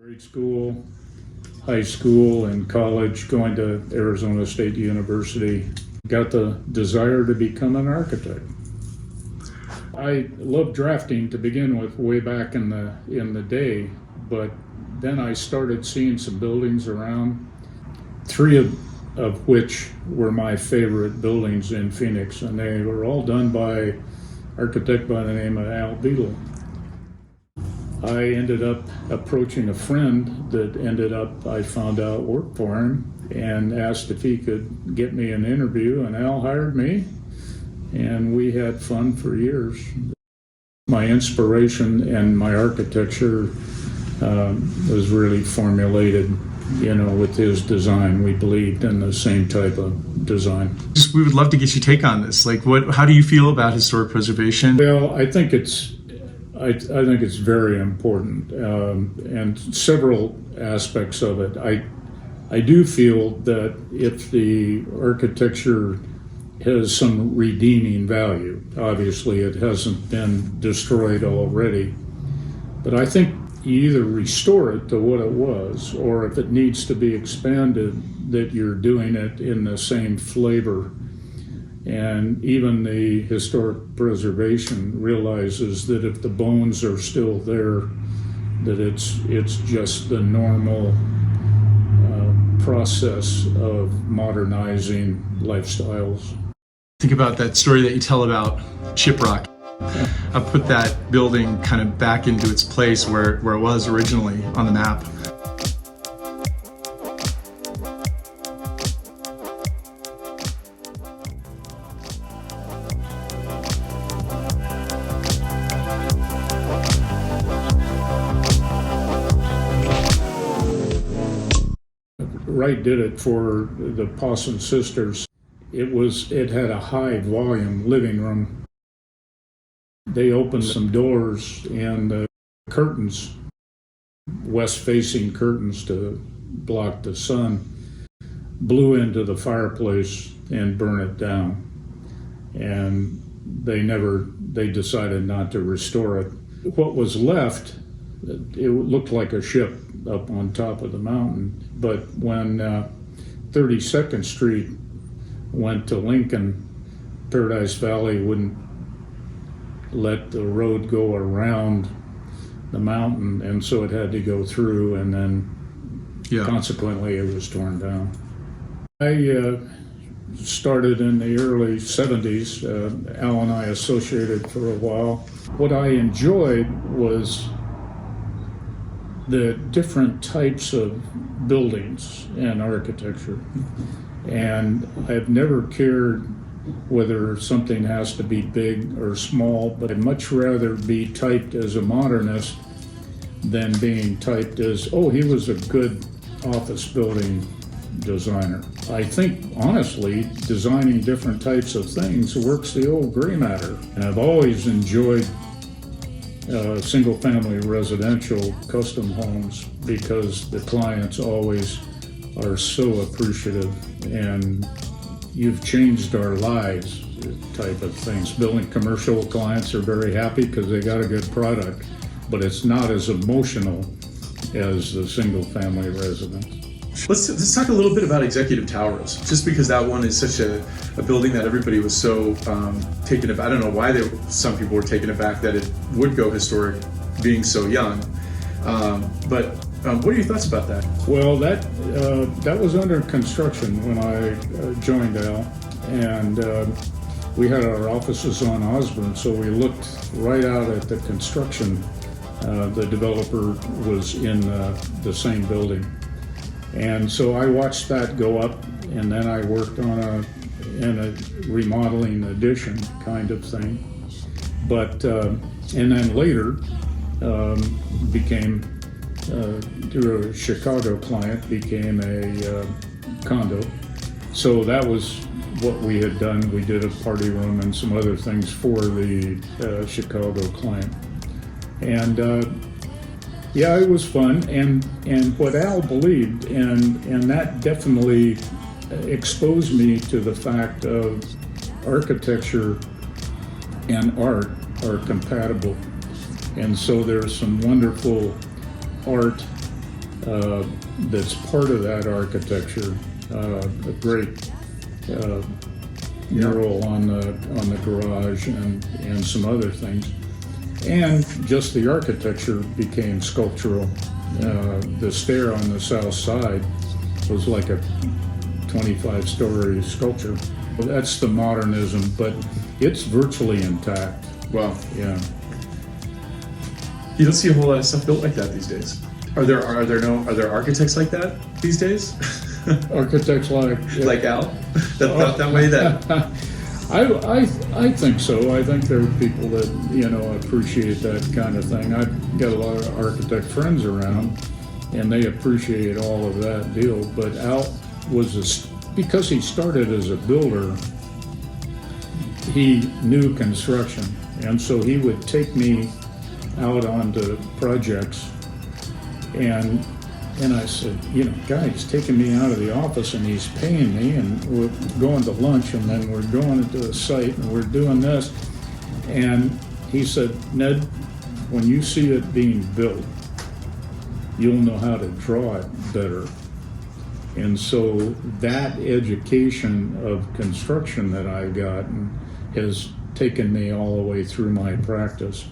Grade school, high school, and college, going to Arizona State University. Got the desire to become an architect. I loved drafting to begin with, way back in the day, but then I started seeing some buildings around, three of which were my favorite buildings in Phoenix, and they were all done by an architect by the name of Beadle. I ended up approaching a friend that I found out worked for him, and asked if he could get me an interview, and Al hired me, and we had fun for years. My inspiration and my architecture was really formulated, with his design. We believed in the same type of design. We would love to get your take on this. How do you feel about historic preservation? Well, I think it's very important, and several aspects of it. I do feel that if the architecture has some redeeming value, obviously it hasn't been destroyed already, but I think you either restore it to what it was, or if it needs to be expanded, that you're doing it in the same flavor. And even the historic preservation realizes that if the bones are still there, that it's just the normal process of modernizing lifestyles. Think about that story that you tell about Shiprock. I put that building kind of back into its place where it was originally on the map. Wright did it for the Pauson Sisters. It had a high volume living room. They opened some doors, and the curtains, west-facing curtains to block the sun, blew into the fireplace and burned it down. And they decided not to restore it. What was left, it looked like a ship up on top of the mountain. But when 32nd Street went to Lincoln, Paradise Valley wouldn't let the road go around the mountain, and so it had to go through, and then consequently it was torn down. I started in the early 70s. Al and I associated for a while. What I enjoyed was the different types of buildings and architecture. And I've never cared whether something has to be big or small, but I'd much rather be typed as a modernist than being typed as, oh, he was a good office building designer. I think, honestly, designing different types of things works the old gray matter. And I've always enjoyed single-family residential custom homes, because the clients always are so appreciative, and you've changed our lives type of things. Building commercial clients are very happy because they got a good product, but it's not as emotional as the single-family residence. Let's talk a little bit about Executive Towers, just because that one is such a building that everybody was so taken aback. I don't know why some people were taken aback that it would go historic, being so young. But what are your thoughts about that? Well, that was under construction when I joined Al, and we had our offices on Osborne, so we looked right out at the construction. The developer was in the same building. And so I watched that go up, and then I worked on in a remodeling addition kind of thing. But, and then later became, through a Chicago client, became a condo. So that was what we had done. We did a party room and some other things for the Chicago client. And yeah, it was fun, and what Al believed, and that definitely exposed me to the fact of architecture and art are compatible. And so there's some wonderful art that's part of that architecture. A great mural on the garage and some other things. And just the architecture became sculptural. The stair on the south side was like a 25-story sculpture. Well, that's the modernism, but it's virtually intact. Wow. Yeah. You don't see a whole lot of stuff built like that these days. Are there architects like that these days? Architects like Like Al? That thought that way? That I think so. I think there are people that appreciate that kind of thing. I've got a lot of architect friends around, and they appreciate all of that deal. But Al was because he started as a builder, he knew construction, and so he would take me out onto projects, and I said, guy, he's taking me out of the office and he's paying me, and we're going to lunch, and then we're going to a site and we're doing this. And he said, Ned, when you see it being built, you'll know how to draw it better. And so that education of construction that I've gotten has taken me all the way through my practice.